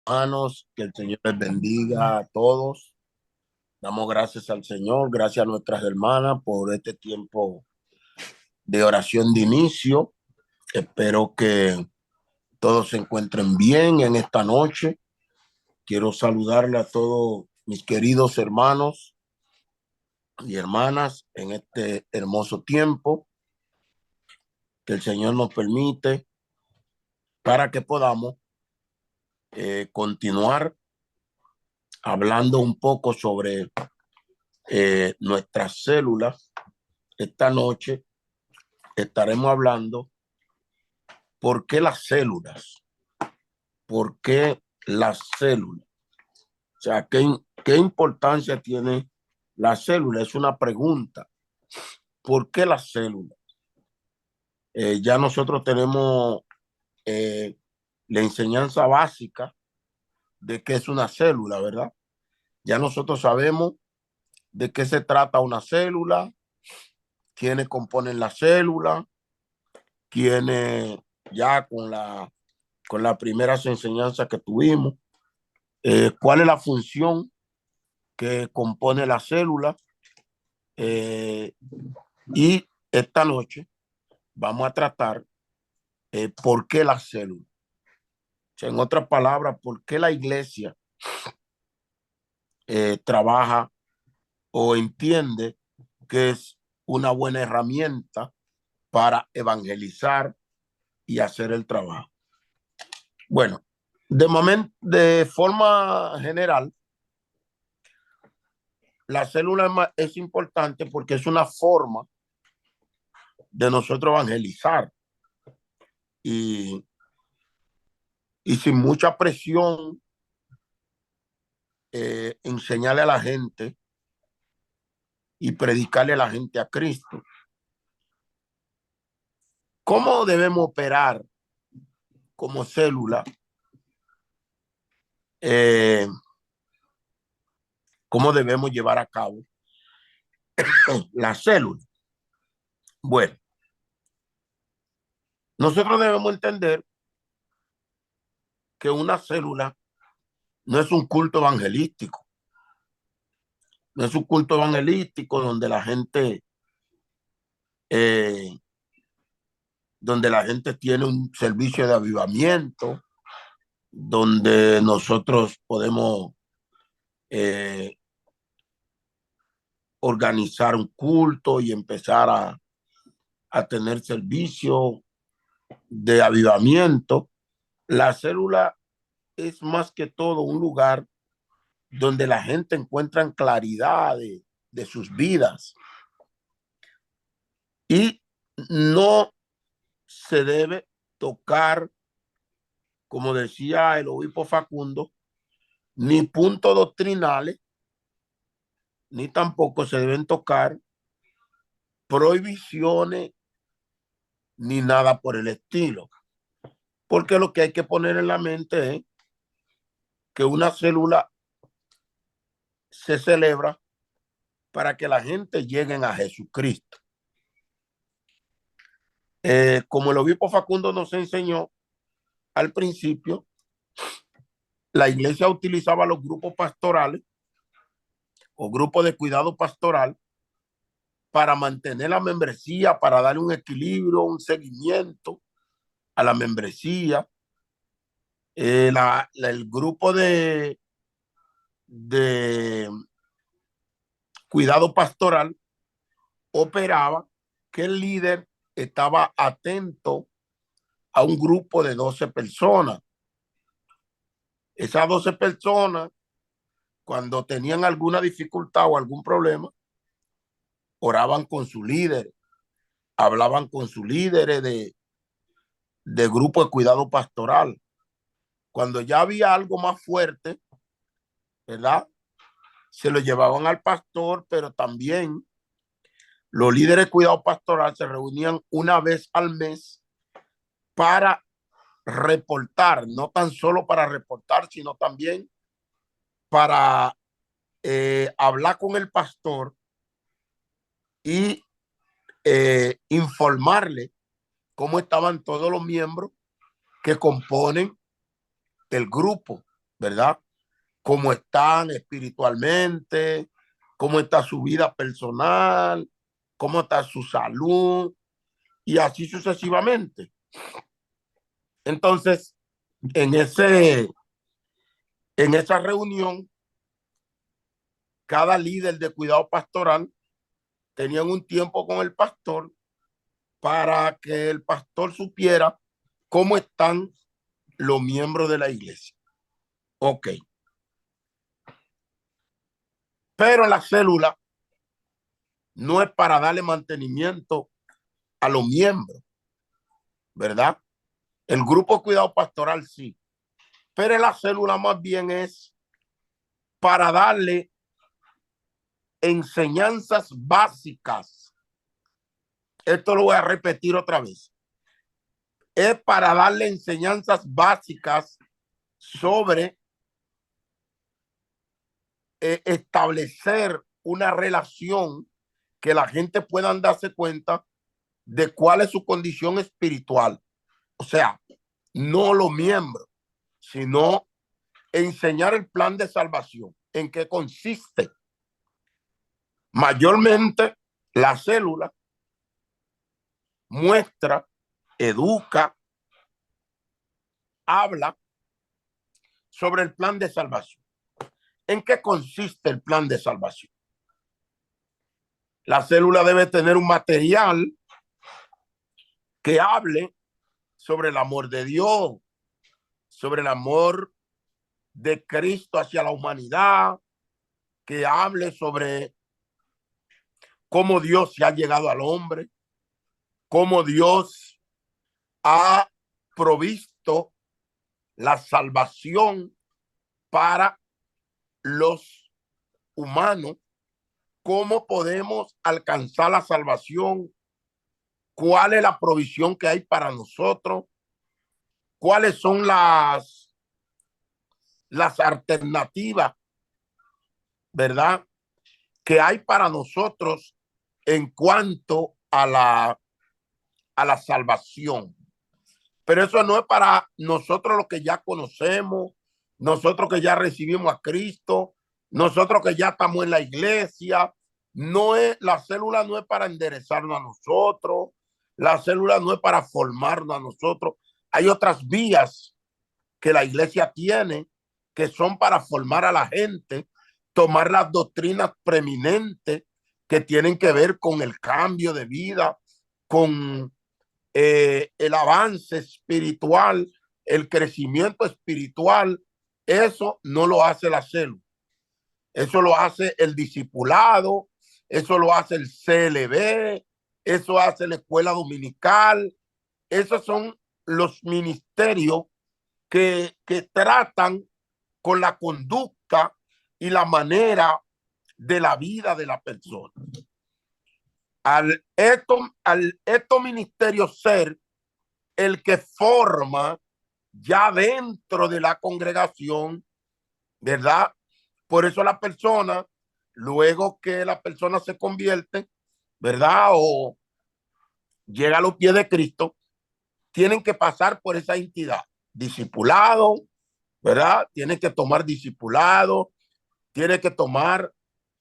Hermanos, que el Señor les bendiga a todos. Damos gracias al Señor, gracias a nuestras hermanas por este tiempo de oración de inicio. Espero que todos se encuentren bien en esta noche. Quiero saludarle a todos mis queridos hermanos y hermanas en este hermoso tiempo que el Señor nos permite para que podamos continuar hablando un poco sobre nuestras células. Esta noche estaremos hablando por qué las células, por qué las células, o sea, qué importancia tiene la célula. Es una pregunta. ¿Por qué las células? Ya nosotros tenemos eh, la enseñanza básica de qué es una célula, ¿verdad? Ya nosotros sabemos de qué se trata una célula, quiénes componen la célula, quiénes ya con las primeras enseñanzas que tuvimos, cuál es la función que compone la célula. eh, y esta noche vamos a tratar por qué la célula. O sea, en otras palabras, por qué la iglesia trabaja o entiende que es una buena herramienta para evangelizar y hacer el trabajo. Bueno, de momento, de forma general, la célula es importante porque es una forma de nosotros evangelizar y, y sin mucha presión enseñarle a la gente y predicarle a la gente a Cristo. ¿Cómo debemos operar como célula? Eh, ¿Cómo debemos llevar a cabo la célula? Bueno, nosotros debemos entender que una célula no es un culto evangelístico, no es un culto evangelístico eh, donde la gente tiene un servicio de avivamiento, donde nosotros podemos eh, organizar un culto y empezar a tener servicio de avivamiento. La célula es más que todo un lugar donde la gente encuentra claridad de sus vidas y no se debe tocar, como decía el obispo Facundo, ni puntos doctrinales, ni tampoco se deben tocar prohibiciones ni nada por el estilo. Porque lo que hay que poner en la mente es que una célula se celebra para que la gente llegue a Jesucristo. Como el obispo Facundo nos enseñó al principio, la iglesia utilizaba los grupos pastorales o grupos de cuidado pastoral para mantener la membresía, para darle un equilibrio, un seguimiento a la membresía. El grupo de cuidado pastoral operaba que el líder estaba atento a un grupo de 12 personas. Esas 12 personas, cuando tenían alguna dificultad o algún problema, oraban con su líder, hablaban con su líder de grupo de cuidado pastoral. Cuando ya había algo más fuerte, ¿verdad? Se lo llevaban al pastor, pero también los líderes de cuidado pastoral se reunían una vez al mes para reportar, no tan solo para reportar, sino también para hablar con el pastor y informarle cómo estaban todos los miembros que componen el grupo. ¿verdad? Cómo están espiritualmente, cómo está su vida personal, cómo está su salud y así sucesivamente. Entonces, en esa reunión, cada líder de cuidado pastoral tenía un tiempo con el pastor para que el pastor supiera cómo están los miembros de la iglesia. Ok. Pero la célula no es para darle mantenimiento a los miembros, ¿verdad? El grupo de cuidado pastoral sí, pero la célula más bien es para darle enseñanzas básicas. Esto lo voy a repetir otra vez. Es para darle enseñanzas básicas sobre establecer una relación que la gente pueda darse cuenta de cuál es su condición espiritual. O sea, no los miembros, sino enseñar el plan de salvación, en qué consiste. Mayormente, la célula muestra, educa, habla sobre el plan de salvación. ¿En qué consiste el plan de salvación? La célula debe tener un material que hable sobre el amor de Dios, sobre el amor de Cristo hacia la humanidad, que hable sobre cómo Dios se ha llegado al hombre, cómo Dios ha provisto la salvación para los humanos, cómo podemos alcanzar la salvación, cuál es la provisión que hay para nosotros, cuáles son las alternativas, ¿verdad? Que hay para nosotros en cuanto a la salvación. Pero eso no es para nosotros los que ya conocemos, nosotros que ya recibimos a Cristo, nosotros que ya estamos en la iglesia. No es, la célula no es para enderezarnos a nosotros, la célula no es para formarnos a nosotros. Hay otras vías que la iglesia tiene que son para formar a la gente, tomar las doctrinas preeminentes que tienen que ver con el cambio de vida, con el avance espiritual, el crecimiento espiritual. Eso no lo hace la célula, eso lo hace el discipulado, eso lo hace el CLB, eso hace la escuela dominical. Esos son los ministerios que tratan con la conducta y la manera de la vida de la persona. Al estos ministerios ser el que forma ya dentro de la congregación, ¿verdad? Por eso la persona, luego que la persona se convierte, ¿verdad? O llega a los pies de Cristo, tienen que pasar por esa entidad. Discipulado, ¿verdad? Tienen que tomar discipulado, tiene que tomar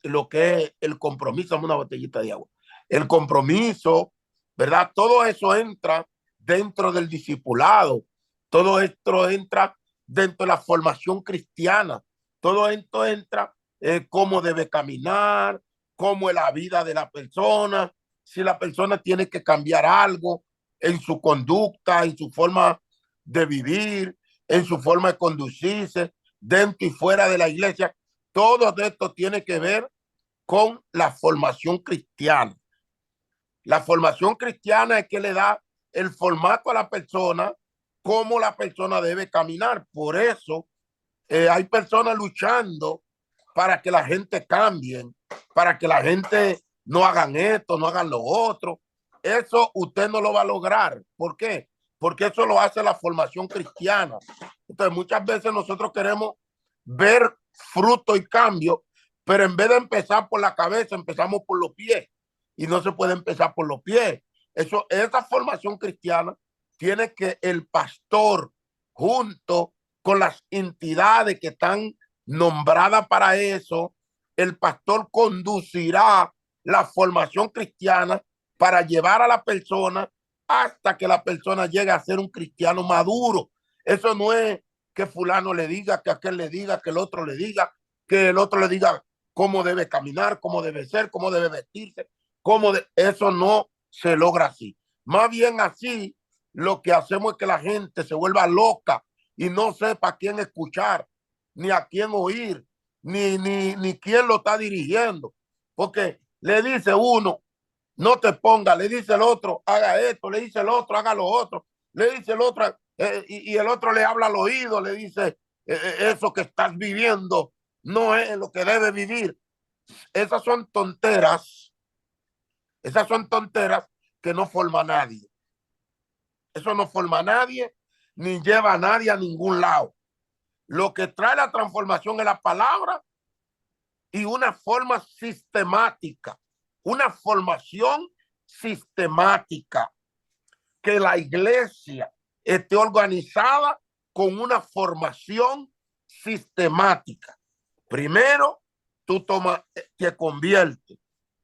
lo que es el compromiso, una botellita de agua. El compromiso, ¿verdad? Todo eso entra dentro del discipulado, todo esto entra dentro de la formación cristiana, todo esto entra cómo debe caminar, cómo es la vida de la persona, si la persona tiene que cambiar algo en su conducta, en su forma de vivir, en su forma de conducirse, dentro y fuera de la iglesia. Todo esto tiene que ver con la formación cristiana. La formación cristiana es que le da el formato a la persona, cómo la persona debe caminar. Por eso hay personas luchando para que la gente cambie, para que la gente no hagan esto, no hagan lo otro. Eso usted no lo va a lograr. ¿Por qué? Porque eso lo hace la formación cristiana. Entonces, muchas veces nosotros queremos ver fruto y cambio, pero en vez de empezar por la cabeza, empezamos por los pies. Y no se puede empezar por los pies. Esa formación cristiana tiene que el pastor junto con las entidades que están nombradas para eso, el pastor conducirá la formación cristiana para llevar a la persona hasta que la persona llegue a ser un cristiano maduro. Eso no es que fulano le diga, que aquel le diga, que el otro le diga, que el otro le diga cómo debe caminar, cómo debe ser, cómo debe vestirse, eso no se logra así. Más bien así, lo que hacemos es que la gente se vuelva loca y no sepa a quién escuchar, ni a quién oír, ni quién lo está dirigiendo. Porque le dice uno, no te ponga, le dice el otro, haga esto, le dice el otro, haga lo otro, le dice el otro, y el otro le habla al oído, le dice, eso que estás viviendo no es lo que debe vivir. Esas son tonteras que no forma a nadie. Eso no forma a nadie, ni lleva a nadie a ningún lado. Lo que trae la transformación es la palabra y una forma sistemática, una formación sistemática, que la iglesia esté organizada con una formación sistemática. Primero, tú te conviertes,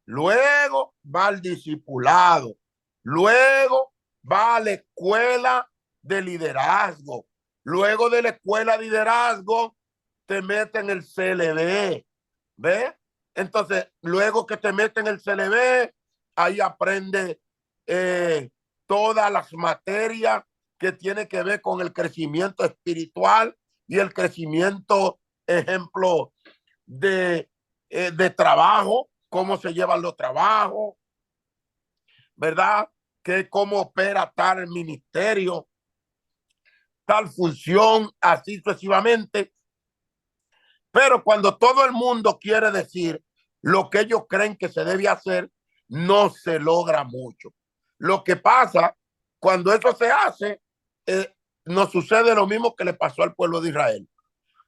luego va al discipulado, luego va a la escuela de liderazgo, luego de la escuela de liderazgo te meten en el CLB, ¿ves? Entonces, luego que te meten en el CLB, ahí aprende todas las materias que tiene que ver con el crecimiento espiritual y el crecimiento, ejemplo, de trabajo, cómo se llevan los trabajos, ¿verdad? Que cómo opera tal ministerio, tal función, así sucesivamente. Pero cuando todo el mundo quiere decir lo que ellos creen que se debe hacer, no se logra mucho. Lo que pasa, cuando eso se hace, nos sucede lo mismo que le pasó al pueblo de Israel.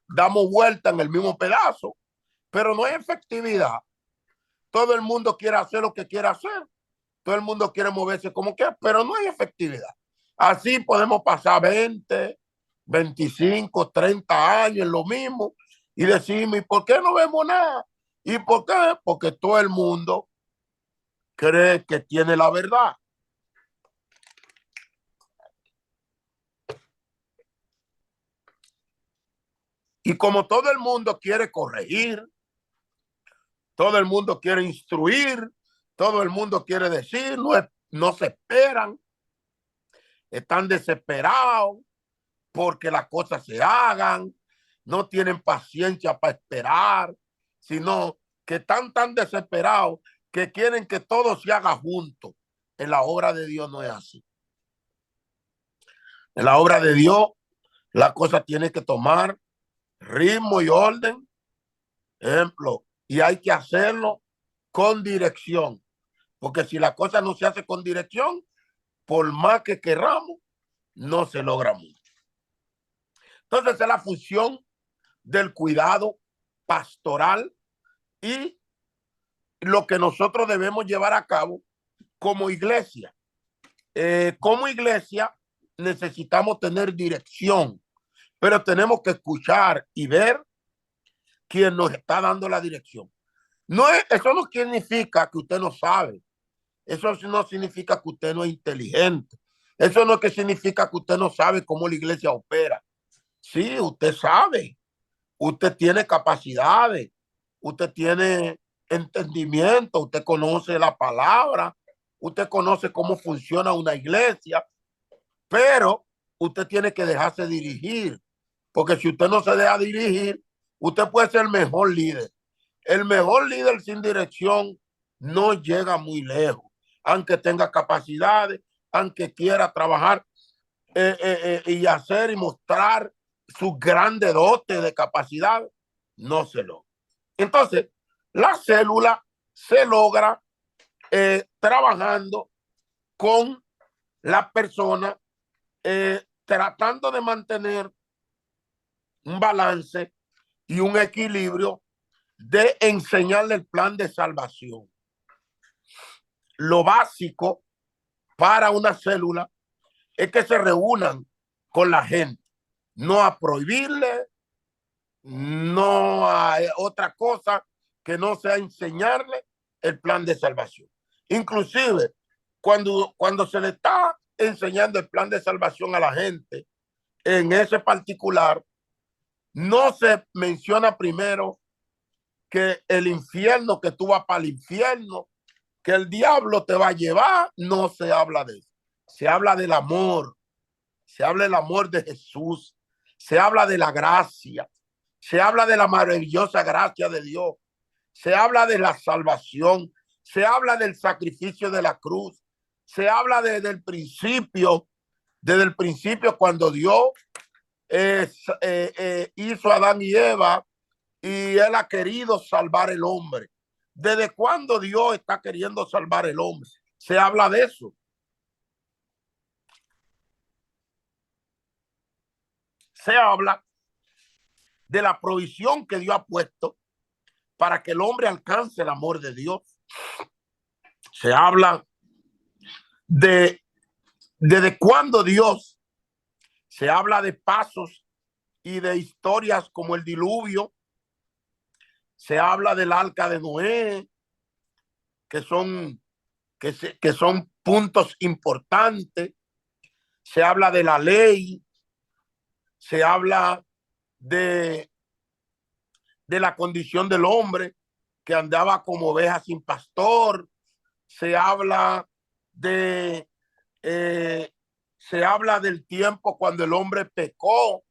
Damos vuelta en el mismo pedazo, pero no hay efectividad. Todo el mundo quiere hacer lo que quiere hacer. Todo el mundo quiere moverse como quiera, pero no hay efectividad. Así podemos pasar 20, 25, 30 años en lo mismo y decimos, ¿y por qué no vemos nada? ¿Y por qué? Porque todo el mundo cree que tiene la verdad. Y como todo el mundo quiere corregir, todo el mundo quiere instruir, todo el mundo quiere decir, no se esperan, están desesperados porque las cosas se hagan, no tienen paciencia para esperar, sino que están tan desesperados que quieren que todo se haga junto. En la obra de Dios no es así. En la obra de Dios, la cosa tiene que tomar ritmo y orden, ejemplo, y hay que hacerlo con dirección, porque si la cosa no se hace con dirección, por más que queramos, no se logra mucho. Entonces es la función del cuidado pastoral y lo que nosotros debemos llevar a cabo como iglesia. Como iglesia necesitamos tener dirección, pero tenemos que escuchar y ver quién nos está dando la dirección. Eso no significa que usted no sabe, eso no significa que usted no es inteligente, eso no que significa que usted no sabe cómo la iglesia opera. Sí, usted sabe, usted tiene capacidades, usted tiene entendimiento, usted conoce la palabra, usted conoce cómo funciona una iglesia, pero usted tiene que dejarse dirigir, porque si usted no se deja dirigir, usted puede ser el mejor líder. El mejor líder sin dirección no llega muy lejos, aunque tenga capacidades, aunque quiera trabajar y hacer y mostrar sus grandes dotes de capacidad, no se logra. Entonces, la célula se logra trabajando con la persona, tratando de mantener un balance y un equilibrio de enseñarle el plan de salvación. Lo básico para una célula es que se reúnan con la gente. no a prohibirle, no a otra cosa que no sea enseñarle el plan de salvación. Inclusive, cuando se le está enseñando el plan de salvación a la gente, en ese particular, no se menciona primero que el infierno, que tú vas para el infierno, que el diablo te va a llevar, no se habla de eso. Se habla del amor, se habla del amor de Jesús, se habla de la gracia, se habla de la maravillosa gracia de Dios, se habla de la salvación, se habla del sacrificio de la cruz, se habla desde el principio cuando Dios hizo a Adán y Eva y él ha querido salvar el hombre. ¿Desde cuándo Dios está queriendo salvar el hombre? Se habla de eso. Se habla de la provisión que Dios ha puesto para que el hombre alcance el amor de Dios. Se habla de desde cuándo Dios, se habla de pasos y de historias como el diluvio, se habla del arca de Noé, que son puntos importantes, se habla de la ley, se habla de la condición del hombre que andaba como oveja sin pastor, se habla de se habla del tiempo cuando el hombre pecó,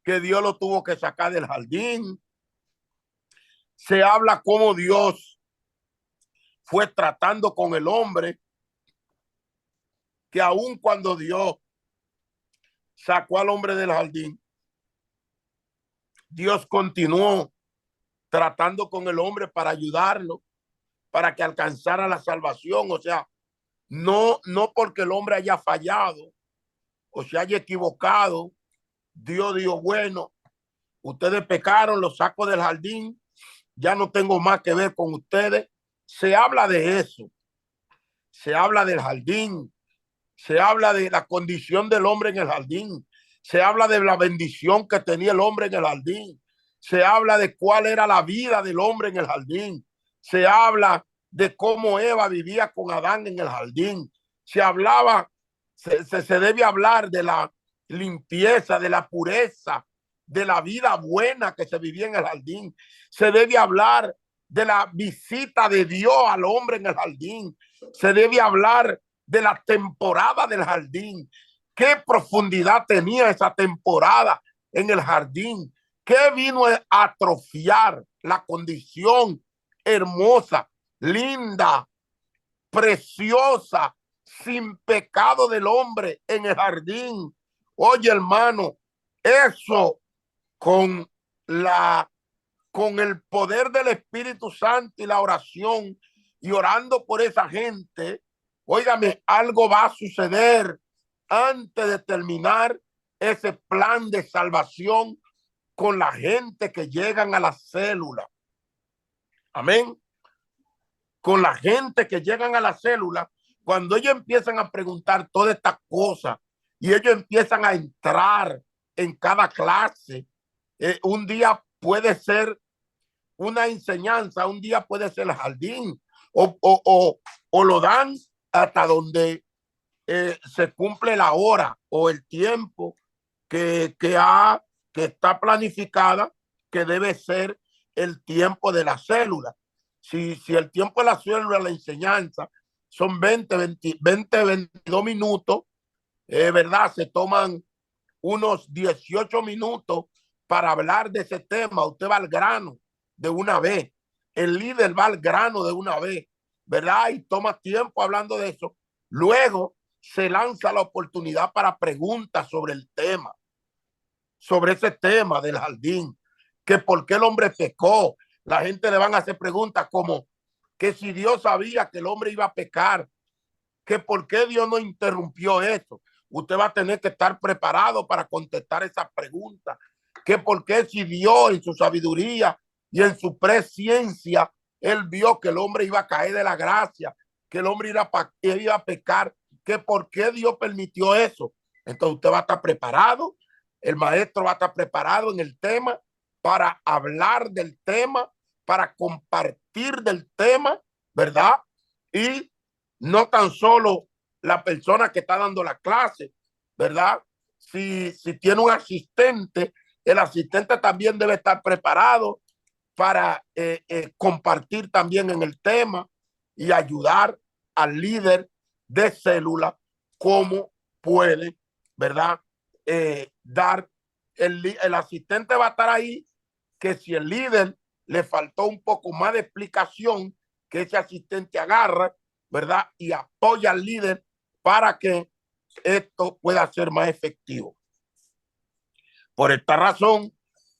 que Dios lo tuvo que sacar del jardín. Se habla cómo Dios fue tratando con el hombre, que aun cuando Dios sacó al hombre del jardín, Dios continuó tratando con el hombre para ayudarlo, para que alcanzara la salvación. O sea, no porque el hombre haya fallado o se haya equivocado, Dios dijo, bueno, ustedes pecaron, los saco del jardín, ya no tengo más que ver con ustedes. Se habla de eso, se habla del jardín, se habla de la condición del hombre en el jardín, se habla de la bendición que tenía el hombre en el jardín, se habla de cuál era la vida del hombre en el jardín, se habla de cómo Eva vivía con Adán en el jardín, se hablaba, se debe hablar de la limpieza, de la pureza, de la vida buena que se vivía en el jardín, se debe hablar de la visita de Dios al hombre en el jardín, se debe hablar de la temporada del jardín. ¿Qué profundidad tenía esa temporada en el jardín? ¿Qué vino a atrofiar la condición hermosa, linda, preciosa, sin pecado del hombre en el jardín? Oye, hermano, eso con el poder del Espíritu Santo y la oración y orando por esa gente, óigame, algo va a suceder antes de terminar ese plan de salvación con la gente que llegan a la célula. Amén. Con la gente que llegan a la célula, cuando ellos empiezan a preguntar todas estas cosas y ellos empiezan a entrar en cada clase, un día puede ser una enseñanza, un día puede ser el jardín, o lo dan hasta donde se cumple la hora o el tiempo que está planificada, que debe ser el tiempo de la célula. Si el tiempo de la célula, la enseñanza, son 22 minutos, ¿verdad? Se toman unos 18 minutos para hablar de ese tema. Usted va al grano de una vez. El líder va al grano de una vez, ¿verdad? Y toma tiempo hablando de eso. Luego se lanza la oportunidad para preguntas sobre el tema, sobre ese tema del jardín, que por qué el hombre pecó. La gente le van a hacer preguntas como que si Dios sabía que el hombre iba a pecar, que por qué Dios no interrumpió eso. Usted va a tener que estar preparado para contestar esas preguntas. Que por qué si Dios en su sabiduría y en su presciencia, él vio que el hombre iba a caer de la gracia, que el hombre iba a pecar, que por qué Dios permitió eso. Entonces usted va a estar preparado El maestro va a estar preparado en el tema para hablar del tema, para compartir del tema, ¿verdad? Y no tan solo la persona que está dando la clase, ¿verdad? Si tiene un asistente, el asistente también debe estar preparado para compartir también en el tema y ayudar al líder de célula cómo puede, ¿verdad? Dar, el asistente va a estar ahí, que si el líder le faltó un poco más de explicación, que ese asistente agarra, ¿verdad? Y apoya al líder para que esto pueda ser más efectivo. Por esta razón,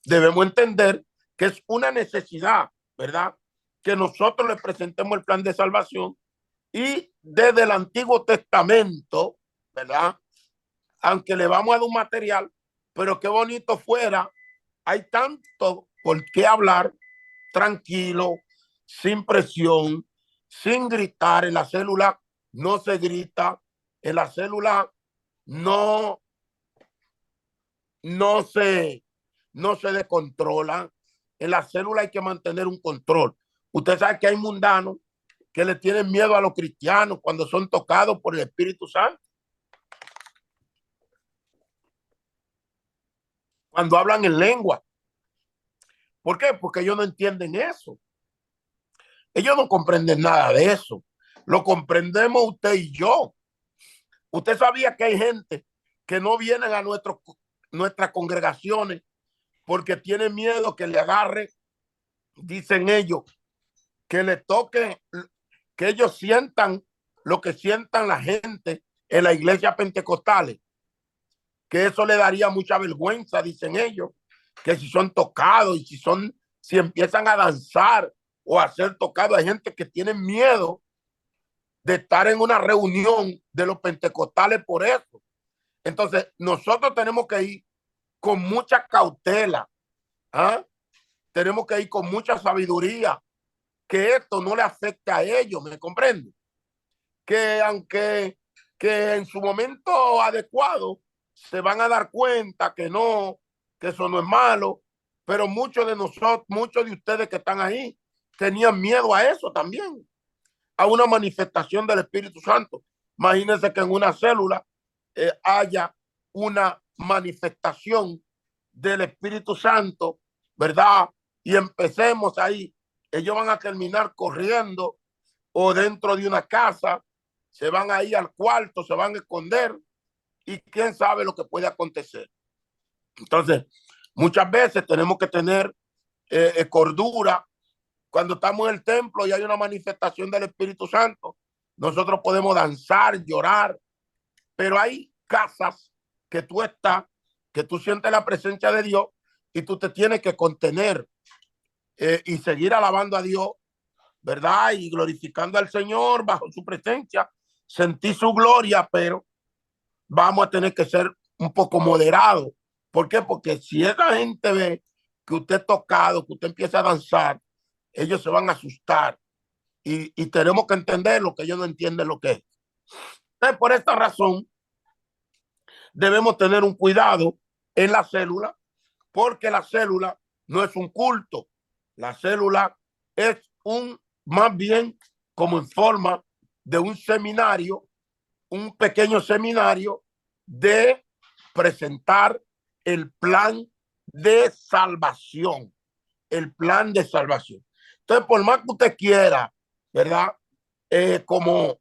debemos entender que es una necesidad, ¿verdad? Que nosotros le presentemos el plan de salvación y desde el Antiguo Testamento, ¿verdad? Aunque le vamos a dar un material, pero qué bonito fuera, hay tanto por qué hablar, tranquilo, sin presión, sin gritar. En la célula no se grita, en la célula no, no se, no se descontrola. En la célula hay que mantener un control. Usted sabe que hay mundanos que le tienen miedo a los cristianos cuando son tocados por el Espíritu Santo. Cuando hablan en lengua. ¿Por qué? Porque ellos no entienden eso. Ellos no comprenden nada de eso. Lo comprendemos usted y yo. Usted sabía que hay gente que no vienen a nuestras congregaciones porque tienen miedo que le agarre, dicen ellos, que le toque, que ellos sientan lo que sientan la gente en la iglesia pentecostales, que eso le daría mucha vergüenza, dicen ellos, que si son tocados y si empiezan a danzar o a ser tocados, hay gente que tiene miedo de estar en una reunión de los pentecostales por eso. Entonces, nosotros tenemos que ir con mucha cautela, ¿ah? Tenemos que ir con mucha sabiduría, que esto no le afecte a ellos, ¿me comprende? Que aunque que en su momento adecuado se van a dar cuenta que no, que eso no es malo, pero muchos de nosotros, muchos de ustedes que están ahí, tenían miedo a eso también, a una manifestación del Espíritu Santo. Imagínense que en una célula haya una manifestación del Espíritu Santo, ¿verdad? Y empecemos ahí. Ellos van a terminar corriendo o dentro de una casa, se van ahí al cuarto, se van a esconder y quién sabe lo que puede acontecer. Entonces, muchas veces tenemos que tener cordura. Cuando estamos en el templo y hay una manifestación del Espíritu Santo, nosotros podemos danzar, llorar, pero hay casas que tú estás, que tú sientes la presencia de Dios y tú te tienes que contener y seguir alabando a Dios, ¿verdad? Y glorificando al Señor bajo su presencia, sentir su gloria, pero vamos a tener que ser un poco moderados. ¿Por qué? Porque si esa gente ve que usted es tocado, que usted empieza a danzar, ellos se van a asustar y tenemos que entender lo que ellos no entienden lo que es. Entonces, por esta razón, debemos tener un cuidado en la célula, porque la célula no es un culto. La célula es más bien como en forma de un seminario, un pequeño seminario de presentar el plan de salvación, el plan de salvación. Entonces, por más que usted quiera, ¿verdad? Como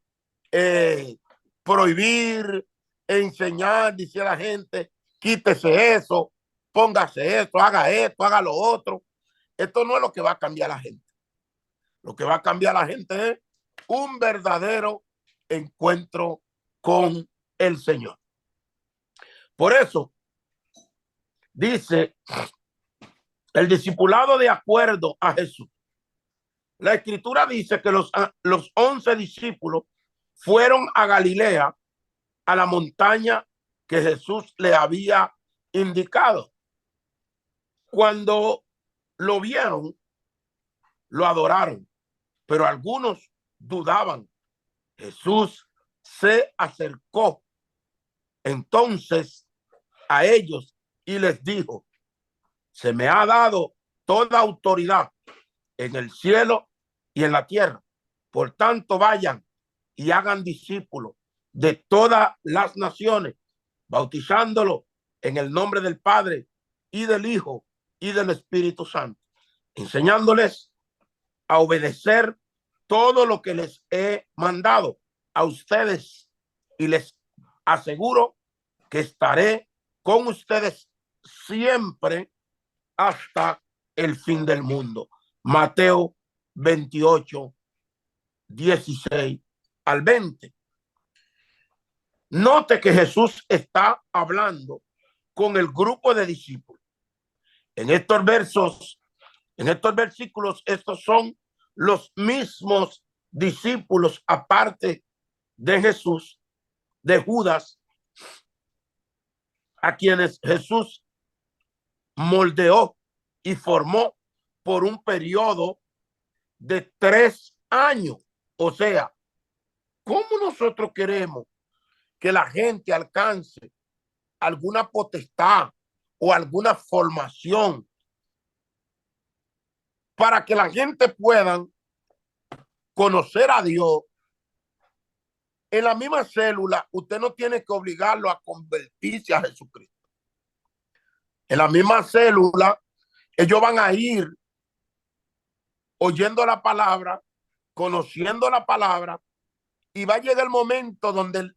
eh, prohibir, enseñar, dice a la gente, quítese eso, póngase esto, haga lo otro. Esto no es lo que va a cambiar a la gente. Lo que va a cambiar a la gente es un verdadero encuentro con el Señor. Por eso dice el discipulado de acuerdo a Jesús. La escritura dice que los 11 discípulos fueron a Galilea, a la montaña que Jesús le había indicado. Cuando lo vieron, lo adoraron, pero algunos dudaban. Jesús se acercó entonces a ellos y les dijo: se me ha dado toda autoridad en el cielo y en la tierra. Por tanto, vayan y hagan discípulos de todas las naciones, bautizándolo en el nombre del Padre y del Hijo y del Espíritu Santo, enseñándoles a obedecer todo lo que les he mandado a ustedes, y les aseguro que estaré con ustedes siempre hasta el fin del mundo. Mateo 28, 16 al 20. Note que Jesús está hablando con el grupo de discípulos. En estos versos, en estos versículos, estos son los mismos discípulos, aparte de Jesús, de Judas, a quienes Jesús moldeó y formó por un periodo de 3 años. O sea, ¿cómo nosotros queremos que la gente alcance alguna potestad o alguna formación para que la gente pueda conocer a Dios? En la misma célula, usted no tiene que obligarlo a convertirse a Jesucristo. En la misma célula, ellos van a ir oyendo la palabra, conociendo la palabra, y va a llegar el momento donde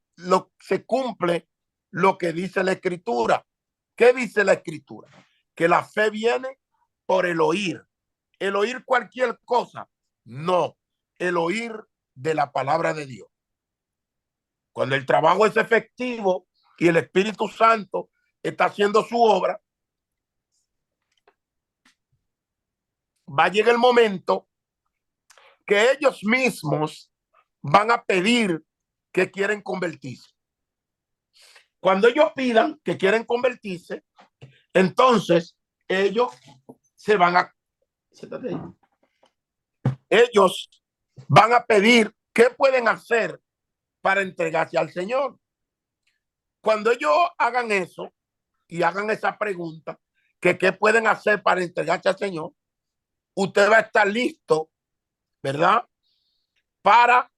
se cumple lo que dice la Escritura. ¿Qué dice la Escritura? Que la fe viene por el oír. ¿El oír cualquier cosa? No, el oír de la palabra de Dios. Cuando el trabajo es efectivo y el Espíritu Santo está haciendo su obra, va a llegar el momento que ellos mismos van a pedir que quieren convertirse. Cuando ellos pidan que quieren convertirse, entonces ellos ellos van a pedir qué pueden hacer para entregarse al Señor. Cuando ellos hagan eso y hagan esa pregunta, que qué pueden hacer para entregarse al Señor, usted va a estar listo, ¿verdad?, para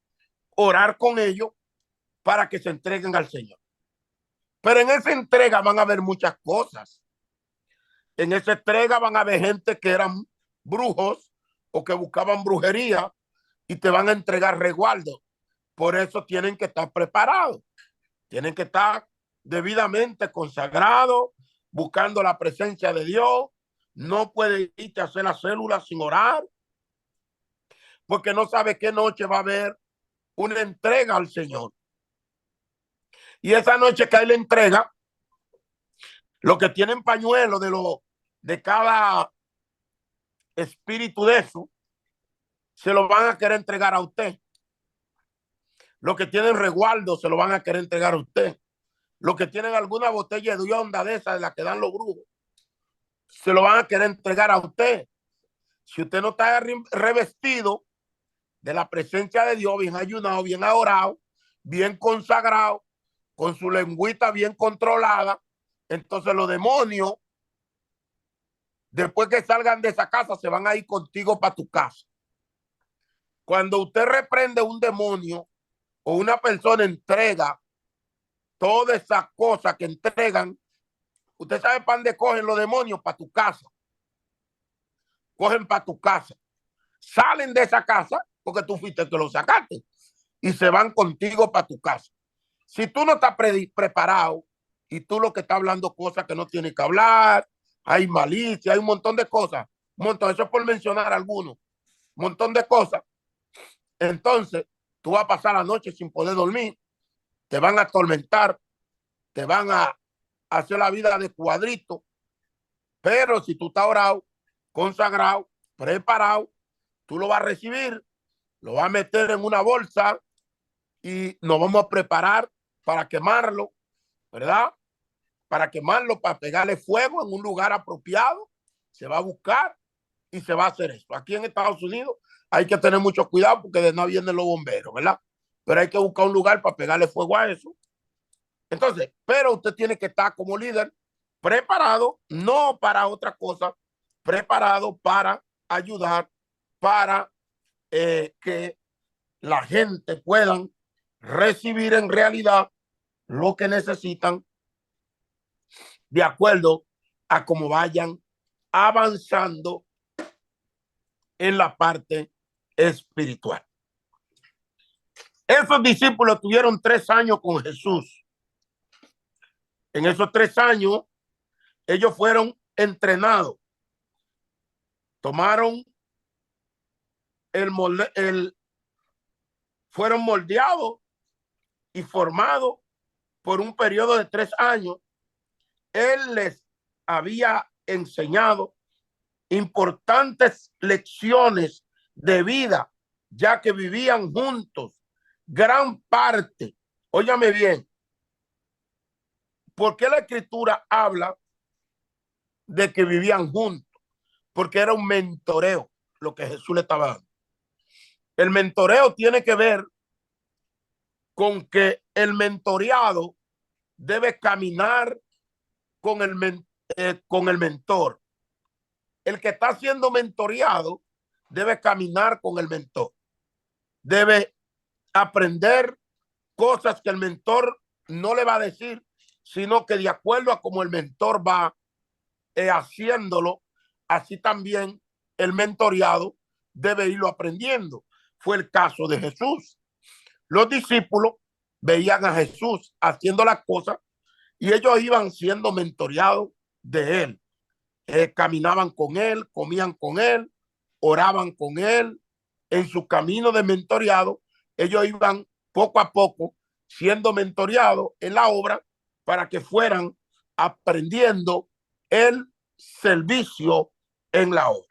orar con ellos para que se entreguen al Señor. Pero en esa entrega van a haber muchas cosas. En esa entrega van a haber gente que eran brujos o que buscaban brujería y te van a entregar resguardo. Por eso tienen que estar preparados. Tienen que estar debidamente consagrados, buscando la presencia de Dios. No puede irte a hacer la célula sin orar, porque no sabe qué noche va a haber una entrega al Señor. Y esa noche que hay la entrega, los que tienen pañuelo de cada espíritu de eso, se lo van a querer entregar a usted. Los que tienen resguardo se lo van a querer entregar a usted. Los que tienen alguna botella de onda de esa de la que dan los brujos, se lo van a querer entregar a usted. Si usted no está revestido de la presencia de Dios, bien ayunado, bien orado, bien consagrado, con su lengüita bien controlada, entonces los demonios, después que salgan de esa casa, se van a ir contigo para tu casa. Cuando usted reprende un demonio o una persona entrega todas esas cosas que entregan, usted sabe para dónde cogen los demonios: para tu casa. Cogen para tu casa. Salen de esa casa porque tú fuiste que lo sacaste y se van contigo para tu casa. Si tú no estás preparado y tú lo que estás hablando cosas que no tienes que hablar, hay malicia, hay un montón de cosas, un montón, eso es por mencionar algunos, un montón de cosas. Entonces tú vas a pasar la noche sin poder dormir, te van a atormentar, te van a hacer la vida de cuadrito. Pero si tú estás orado, consagrado, preparado, tú lo vas a recibir, lo vas a meter en una bolsa y nos vamos a preparar para quemarlo, ¿verdad? Para quemarlo, para pegarle fuego en un lugar apropiado. Se va a buscar y se va a hacer eso. Aquí en Estados Unidos hay que tener mucho cuidado porque de no vienen los bomberos, ¿verdad? Pero hay que buscar un lugar para pegarle fuego a eso. Entonces, pero usted tiene que estar como líder preparado no para otra cosa, preparado para ayudar, para que la gente puedan recibir en realidad lo que necesitan de acuerdo a cómo vayan avanzando en la parte espiritual. Esos discípulos tuvieron 3 años con Jesús. En esos 3 años, ellos fueron entrenados, tomaron fueron moldeados y formados por un periodo de 3 años. Él les había enseñado importantes lecciones de vida, ya que vivían juntos gran parte. Óyame bien, ¿por qué la escritura habla de que vivían juntos? Porque era un mentoreo lo que Jesús le estaba dando. El mentoreo tiene que ver con que el mentoreado debe caminar con el mentor. El que está siendo mentoreado debe caminar con el mentor. Debe aprender cosas que el mentor no le va a decir, sino que de acuerdo a cómo el mentor va haciéndolo, así también el mentoreado debe irlo aprendiendo. Fue el caso de Jesús. Los discípulos veían a Jesús haciendo las cosas y ellos iban siendo mentoreados de él. Caminaban con él, comían con él, oraban con él. En su camino de mentoreado, ellos iban poco a poco siendo mentoreados en la obra para que fueran aprendiendo el servicio en la obra.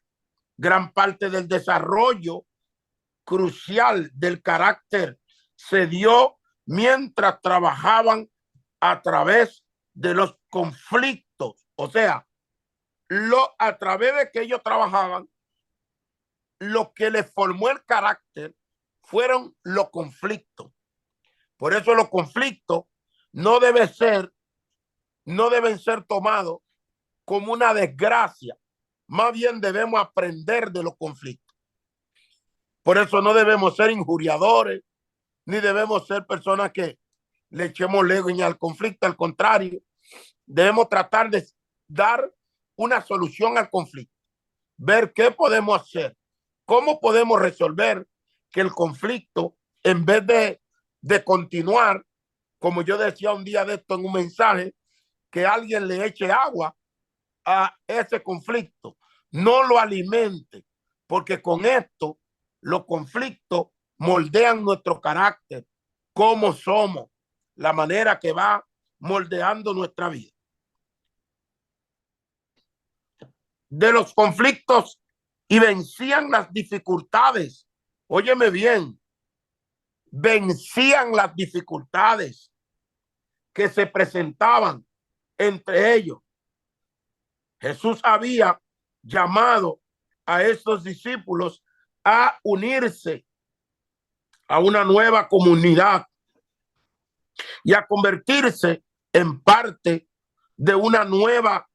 Gran parte del desarrollo crucial del carácter se dio mientras trabajaban a través de los conflictos. O sea, a través de que ellos trabajaban, lo que les formó el carácter fueron los conflictos. Por eso los conflictos no deben ser tomados como una desgracia. Más bien debemos aprender de los conflictos. Por eso no debemos ser injuriadores, ni debemos ser personas que le echemos leña al conflicto. Al contrario, debemos tratar de dar una solución al conflicto, ver qué podemos hacer, cómo podemos resolver que el conflicto, en vez de continuar, como yo decía un día de esto en un mensaje, que alguien le eche agua a ese conflicto, no lo alimente, porque con esto los conflictos moldean nuestro carácter, cómo somos, la manera que va moldeando nuestra vida. De los conflictos y vencían las dificultades. Óyeme bien, vencían las dificultades que se presentaban entre ellos. Jesús había llamado a estos discípulos a unirse a una nueva comunidad y a convertirse en parte de una nueva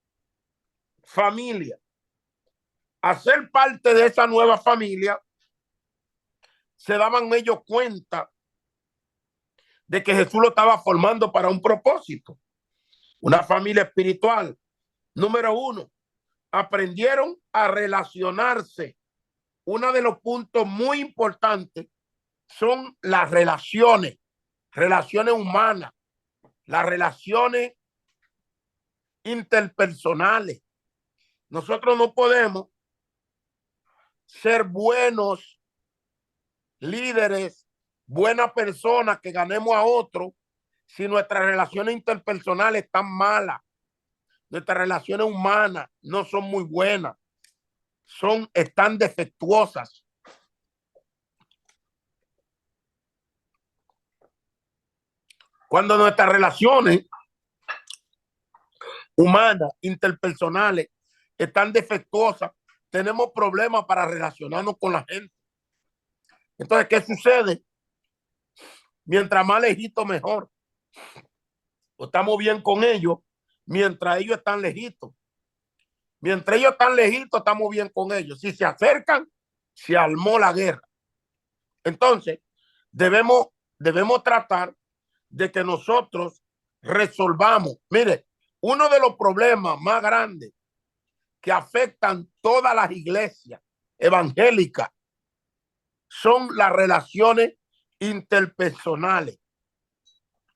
familia. A ser parte de esa nueva familia, se daban ellos cuenta de que Jesús lo estaba formando para un propósito, una familia espiritual. Número 1, aprendieron a relacionarse. Uno de los puntos muy importantes son las relaciones humanas, las relaciones interpersonales. Nosotros no podemos ser buenos líderes, buenas personas que ganemos a otros si nuestras relaciones interpersonales están malas. Nuestras relaciones humanas no son muy buenas, están defectuosas. Cuando nuestras relaciones humanas, interpersonales, están defectuosas, tenemos problemas para relacionarnos con la gente. Entonces, ¿qué sucede? Mientras más lejito, mejor. O estamos bien con ellos, mientras ellos están lejitos. Mientras ellos están lejitos, estamos bien con ellos. Si se acercan, se armó la guerra. Entonces, debemos tratar de que nosotros resolvamos. Mire, uno de los problemas más grandes que afectan todas las iglesias evangélicas son las relaciones interpersonales.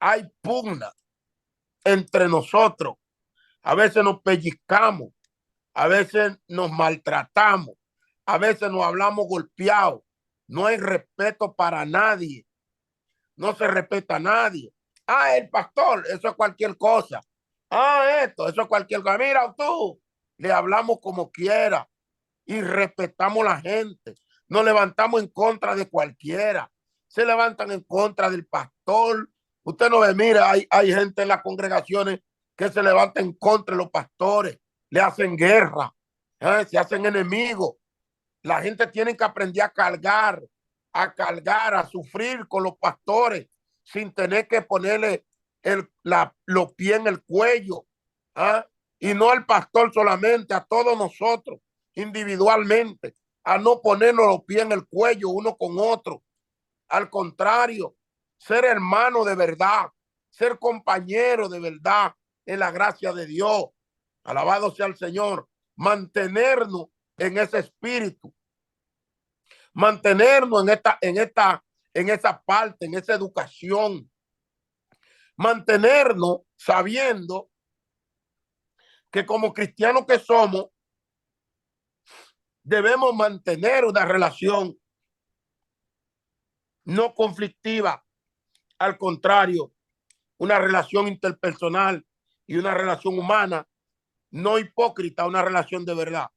Hay pugna entre nosotros. A veces nos pellizcamos, a veces nos maltratamos, a veces nos hablamos golpeados. No hay respeto para nadie. No se respeta a nadie. Ah, el pastor, eso es cualquier cosa. Ah, esto, eso es cualquier cosa. Mira tú, le hablamos como quiera y respetamos a la gente. Nos levantamos en contra de cualquiera. Se levantan en contra del pastor. Usted no ve, mira, hay gente en las congregaciones que se levanta en contra de los pastores. Le hacen guerra, se hacen enemigos. La gente tiene que aprender a sufrir con los pastores sin tener que ponerle los pies en el cuello. ¿Ah? Y no al pastor solamente, a todos nosotros individualmente, a no ponernos los pies en el cuello uno con otro. Al contrario, ser hermano de verdad, ser compañero de verdad en la gracia de Dios. Alabado sea el Señor. Mantenernos en ese espíritu, mantenernos en esa parte, en esa educación, mantenernos sabiendo que como cristianos que somos, debemos mantener una relación no conflictiva, al contrario, una relación interpersonal y una relación humana, no hipócrita, una relación de verdad.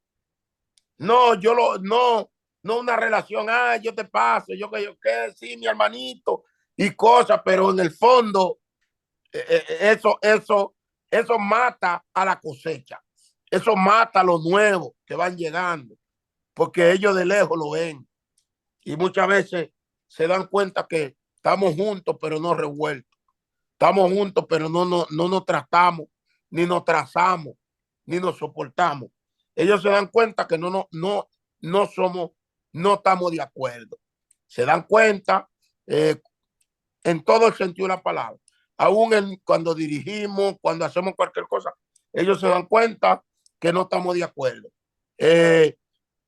No, no una relación, yo te paso, yo que, sí, mi hermanito, y cosas, pero en el fondo, eso mata a la cosecha. Eso mata a los nuevos que van llegando, porque ellos de lejos lo ven. Y muchas veces se dan cuenta que estamos juntos, pero no revueltos. Estamos juntos, pero no nos tratamos, ni nos trazamos, ni nos soportamos. Ellos se dan cuenta que no somos, no estamos de acuerdo. Se dan cuenta en todo el sentido de la palabra. Aún cuando dirigimos, cuando hacemos cualquier cosa, ellos se dan cuenta que no estamos de acuerdo.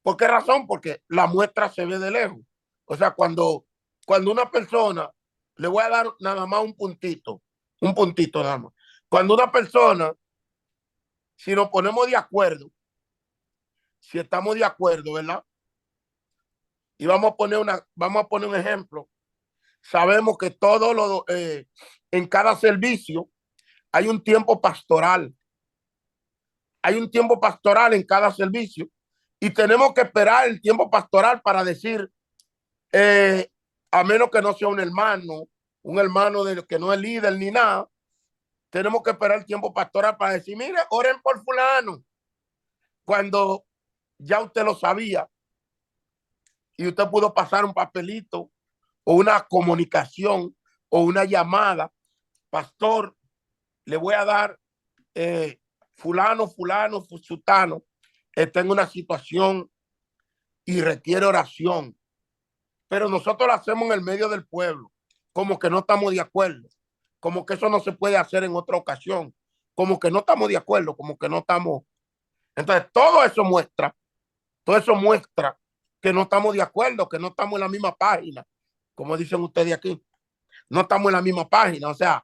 ¿Por qué razón? Porque la muestra se ve de lejos. O sea, cuando una persona, le voy a dar nada más un puntito nada más. Cuando una persona, si nos ponemos de acuerdo, si estamos de acuerdo, ¿verdad? Y vamos a poner un ejemplo. Sabemos que en cada servicio hay un tiempo pastoral. Hay un tiempo pastoral en cada servicio y tenemos que esperar el tiempo pastoral para decir, a menos que no sea un hermano que no es líder ni nada, tenemos que esperar el tiempo pastoral para decir, mire, oren por fulano. Cuando ya usted lo sabía y usted pudo pasar un papelito o una comunicación o una llamada, pastor, le voy a dar fulano, sutano, está en una situación y requiere oración. Pero nosotros lo hacemos en el medio del pueblo, como que no estamos de acuerdo, como que eso no se puede hacer en otra ocasión, como que no estamos de acuerdo, como que no estamos. Entonces, todo eso muestra que no estamos de acuerdo, que no estamos en la misma página, como dicen ustedes aquí. No estamos en la misma página, o sea,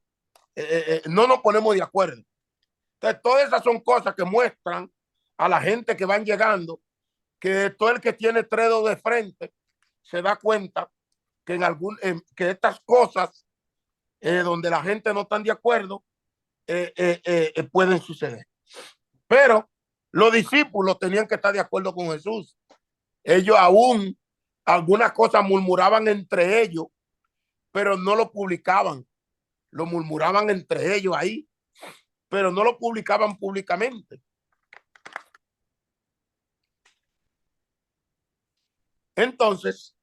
no nos ponemos de acuerdo. Entonces, todas esas son cosas que muestran a la gente que van llegando que todo el que tiene tres dedos de frente se da cuenta que que estas cosas donde la gente no está de acuerdo pueden suceder. Pero los discípulos tenían que estar de acuerdo con Jesús. Ellos aún algunas cosas murmuraban entre ellos, pero no lo publicaban. Lo murmuraban entre ellos ahí, pero no lo publicaban públicamente. Entonces,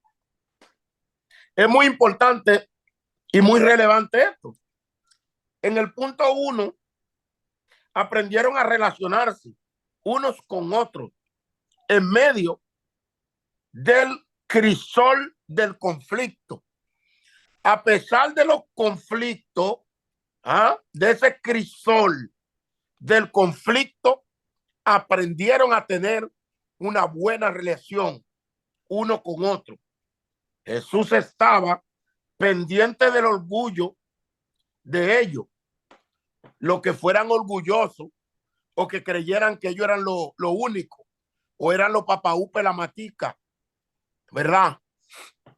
es muy importante y muy relevante esto. En el punto 1 aprendieron a relacionarse unos con otros en medio del crisol del conflicto. A pesar de los conflictos, de ese crisol del conflicto, aprendieron a tener una buena relación uno con otro. Jesús estaba pendiente del orgullo de ellos, los que fueran orgullosos o que creyeran que ellos eran lo único, o eran los papaúpe la matica, ¿verdad?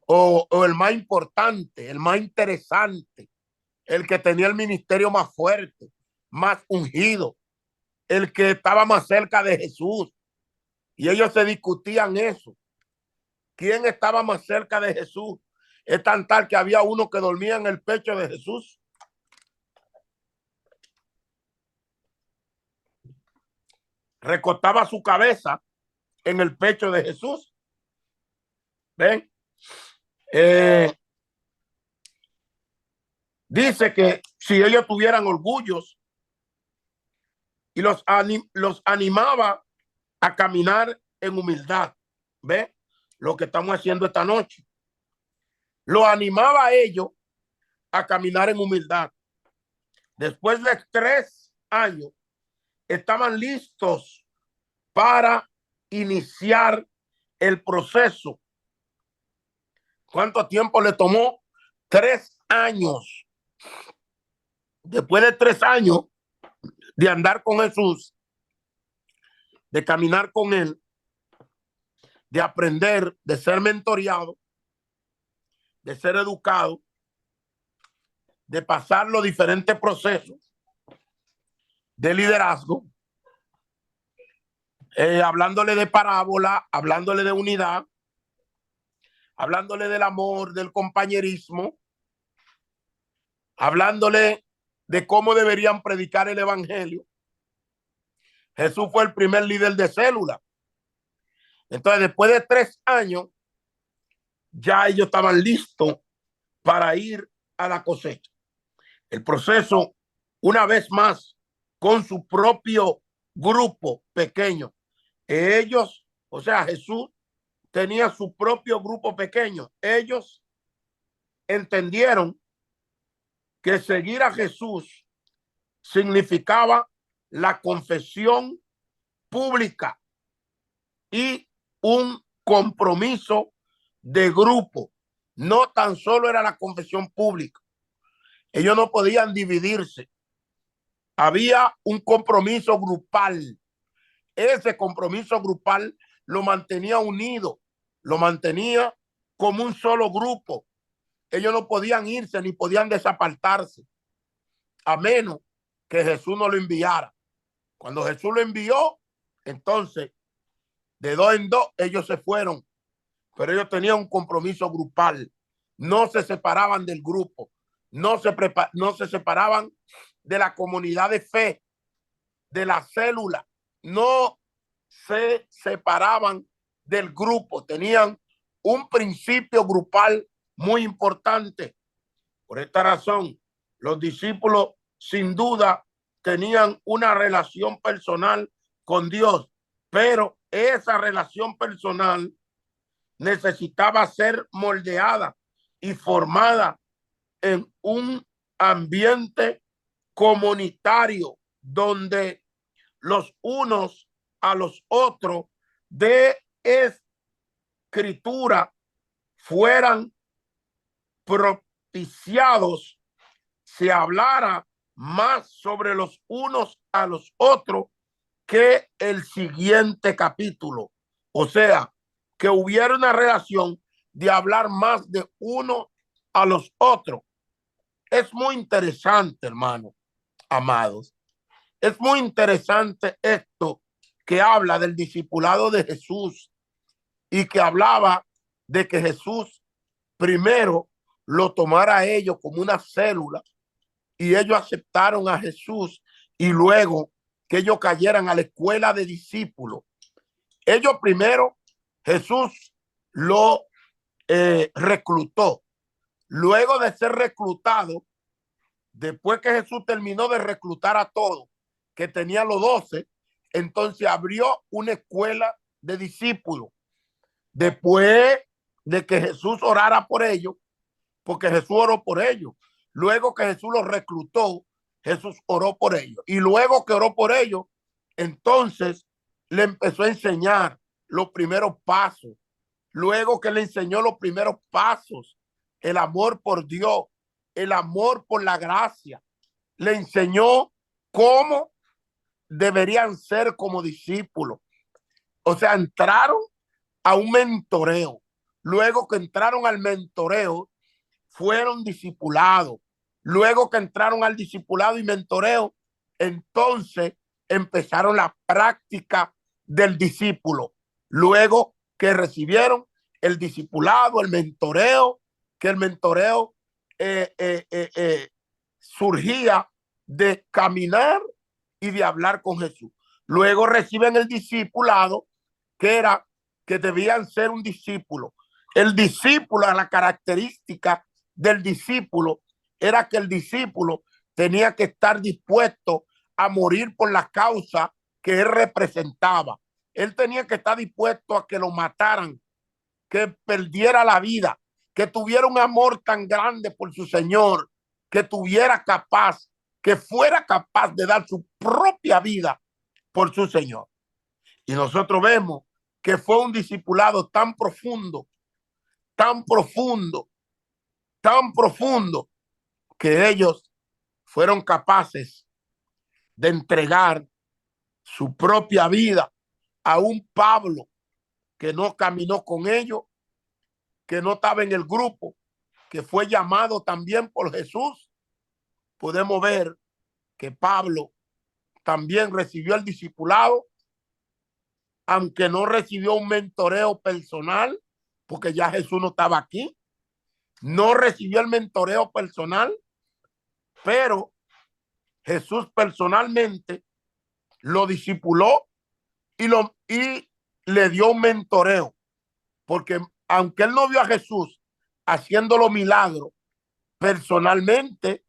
O el más importante, el más interesante, el que tenía el ministerio más fuerte, más ungido, el que estaba más cerca de Jesús. Y ellos se discutían eso. ¿Quién estaba más cerca de Jesús? Es tan tal que había uno que dormía en el pecho de Jesús. Recostaba su cabeza en el pecho de Jesús. ¿Ven? Dice que si ellos tuvieran orgullos y los animaba a caminar en humildad. ¿Ve? Lo que estamos haciendo esta noche. Lo animaba a ellos a caminar en humildad. Después de 3 años, estaban listos para iniciar el proceso. ¿Cuánto tiempo le tomó? 3 años. Después de 3 años de andar con Jesús, de caminar con él, de aprender, de ser mentoreado, de ser educado, de pasar los diferentes procesos de liderazgo, hablándole de parábola, hablándole de unidad, hablándole del amor, del compañerismo, hablándole de cómo deberían predicar el evangelio. Jesús fue el primer líder de célula. Entonces, después de 3 años, ya ellos estaban listos para ir a la cosecha. El proceso, una vez más, con su propio grupo pequeño. Ellos, o sea, Jesús tenía su propio grupo pequeño. Ellos entendieron que seguir a Jesús significaba la confesión pública y un compromiso de grupo. No tan solo era la confesión pública. Ellos no podían dividirse. Había un compromiso grupal. Ese compromiso grupal lo mantenía unido, lo mantenía como un solo grupo. Ellos no podían irse ni podían desapartarse, a menos que Jesús no lo enviara. Cuando Jesús lo envió, entonces, de 2 en 2, ellos se fueron, pero ellos tenían un compromiso grupal. No se separaban del grupo, no se separaban de la comunidad de fe, de la célula, no se separaban del grupo, tenían un principio grupal muy importante. Por esta razón, los discípulos sin duda tenían una relación personal con Dios, pero esa relación personal necesitaba ser moldeada y formada en un ambiente comunitario donde los unos a los otros de escritura fueran propiciados, se hablara más sobre los unos a los otros que el siguiente capítulo. O sea, que hubiera una relación de hablar más de uno a los otros. Es muy interesante, hermano, amados. Es muy interesante esto que habla del discipulado de Jesús y que hablaba de que Jesús primero lo tomara a ellos como una célula y ellos aceptaron a Jesús y luego que ellos cayeran a la escuela de discípulos. Ellos primero, Jesús lo reclutó. Luego de ser reclutado, después que Jesús terminó de reclutar a todos, que tenía los 12, entonces abrió una escuela de discípulos. Después de que Jesús orara por ellos, porque Jesús oró por ellos. Luego que Jesús los reclutó, Jesús oró por ellos. Y luego que oró por ellos, entonces le empezó a enseñar los primeros pasos. Luego que le enseñó los primeros pasos, el amor por Dios, el amor por la gracia, le enseñó cómo deberían ser como discípulos. O sea, entraron a un mentoreo. Luego que entraron al mentoreo, fueron discipulados. Luego que entraron al discipulado y mentoreo, entonces empezaron la práctica del discípulo. Luego que recibieron el discipulado, el mentoreo, que el mentoreo surgía de caminar y de hablar con Jesús. Luego reciben el discipulado, que era que debían ser un discípulo. El discípulo, la característica del discípulo era que el discípulo tenía que estar dispuesto a morir por la causa que él representaba. Él tenía que estar dispuesto a que lo mataran, que perdiera la vida, que tuviera un amor tan grande por su Señor, que tuviera capaz, que fuera capaz de dar su propia vida por su Señor. Y nosotros vemos que fue un discipulado tan profundo, tan profundo, tan profundo, que ellos fueron capaces de entregar su propia vida a un Pablo que no caminó con ellos, que no estaba en el grupo, que fue llamado también por Jesús. Podemos ver que Pablo también recibió el discipulado, aunque no recibió un mentoreo personal, porque ya Jesús no estaba aquí. No recibió el mentoreo personal, pero Jesús personalmente lo discipuló y le dio un mentoreo, porque aunque él no vio a Jesús haciendo los milagros personalmente,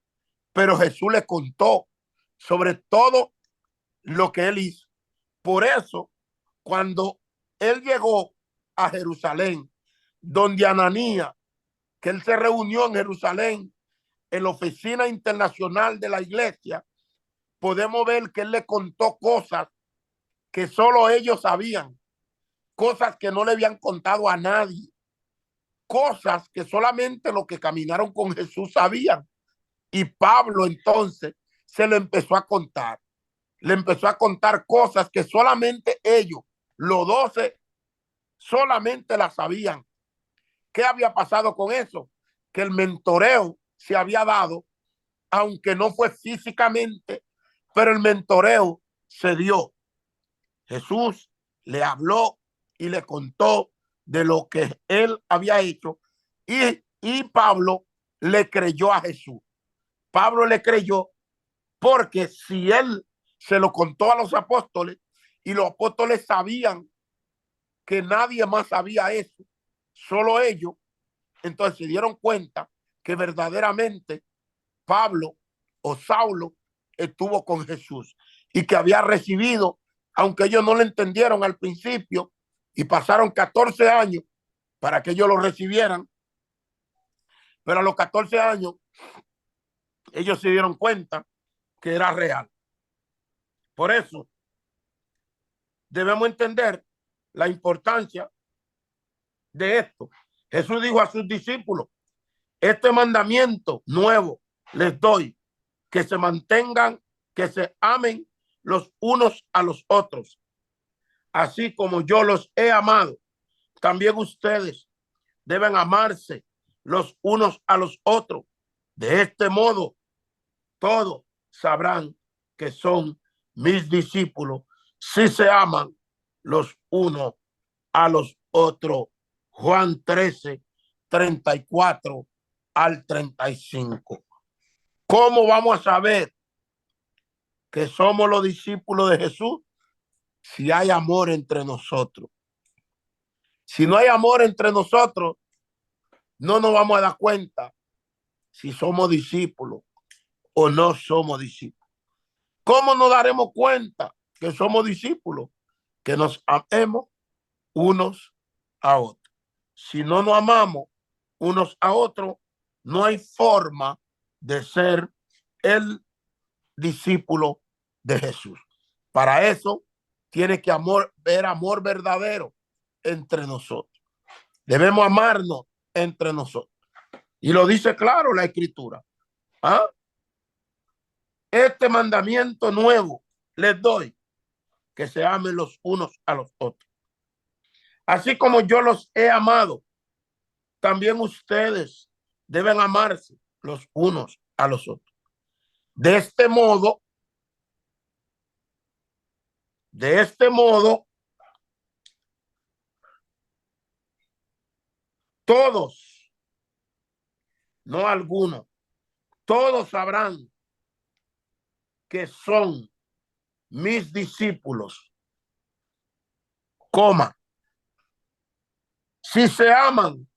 pero Jesús le contó sobre todo lo que él hizo. Por eso, cuando él llegó a Jerusalén, donde Ananías, que él se reunió en Jerusalén, en la oficina internacional de la iglesia, podemos ver que él le contó cosas que solo ellos sabían, cosas que no le habían contado a nadie, cosas que solamente los que caminaron con Jesús sabían. Y Pablo entonces se le empezó a contar. Le empezó a contar cosas que solamente ellos, los 12, solamente las sabían. ¿Qué había pasado con eso? Que el mentoreo se había dado, aunque no fue físicamente, pero el mentoreo se dio. Jesús le habló y le contó de lo que él había hecho y Pablo le creyó a Jesús. Pablo le creyó porque si él se lo contó a los apóstoles y los apóstoles sabían que nadie más sabía eso, solo ellos, entonces se dieron cuenta que verdaderamente Pablo o Saulo estuvo con Jesús y que había recibido, aunque ellos no lo entendieron al principio y pasaron 14 años para que ellos lo recibieran, pero a los 14 años ellos se dieron cuenta que era real. Por eso debemos entender la importancia de esto. Jesús dijo a sus discípulos: este mandamiento nuevo les doy, que se mantengan, que se amen los unos a los otros. Así como yo los he amado, también ustedes deben amarse los unos a los otros. De este modo, todos sabrán que son mis discípulos si se aman los unos a los otros. Juan 13, 34 al 35. ¿Cómo vamos a saber que somos los discípulos de Jesús? Si hay amor entre nosotros. Si no hay amor entre nosotros, no nos vamos a dar cuenta si somos discípulos o no somos discípulos. ¿Cómo nos daremos cuenta que somos discípulos? Que nos amemos unos a otros. Si no nos amamos unos a otros, no hay forma de ser el discípulo de Jesús. Para eso tiene que ver amor verdadero entre nosotros. Debemos amarnos entre nosotros. Y lo dice claro la Escritura. ¿Ah? Este mandamiento nuevo les doy, que se amen los unos a los otros. Así como yo los he amado, también ustedes deben amarse los unos a los otros. De este modo, todos, no algunos, todos sabrán que son mis discípulos, coma, si se aman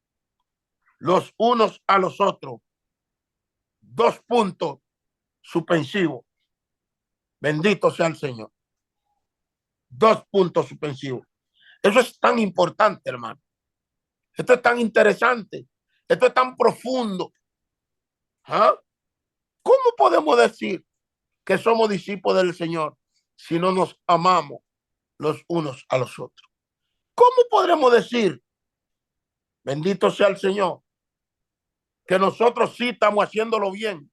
los unos a los otros. Dos puntos suspensivos. Bendito sea el Señor. Dos puntos suspensivos. Eso es tan importante, hermano. Esto es tan interesante. Esto es tan profundo. ¿Ah? ¿Cómo podemos decir que somos discípulos del Señor si no nos amamos los unos a los otros? ¿Cómo podremos decir, bendito sea el Señor, que nosotros sí estamos haciéndolo bien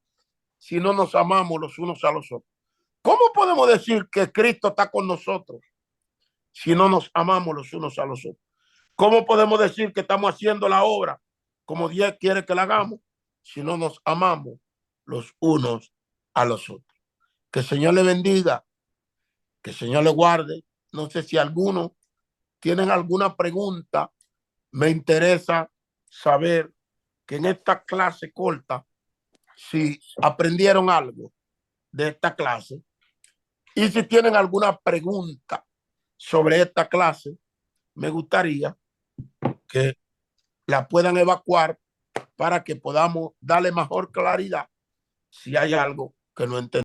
si no nos amamos los unos a los otros? ¿Cómo podemos decir que Cristo está con nosotros si no nos amamos los unos a los otros? ¿Cómo podemos decir que estamos haciendo la obra como Dios quiere que la hagamos si no nos amamos los unos a los otros? Que el Señor le bendiga, que el Señor le guarde. No sé si alguno tienen alguna pregunta. Me interesa saber que en esta clase corta, si aprendieron algo de esta clase y si tienen alguna pregunta sobre esta clase, me gustaría que la puedan evacuar para que podamos darle mejor claridad si hay algo que no entendemos.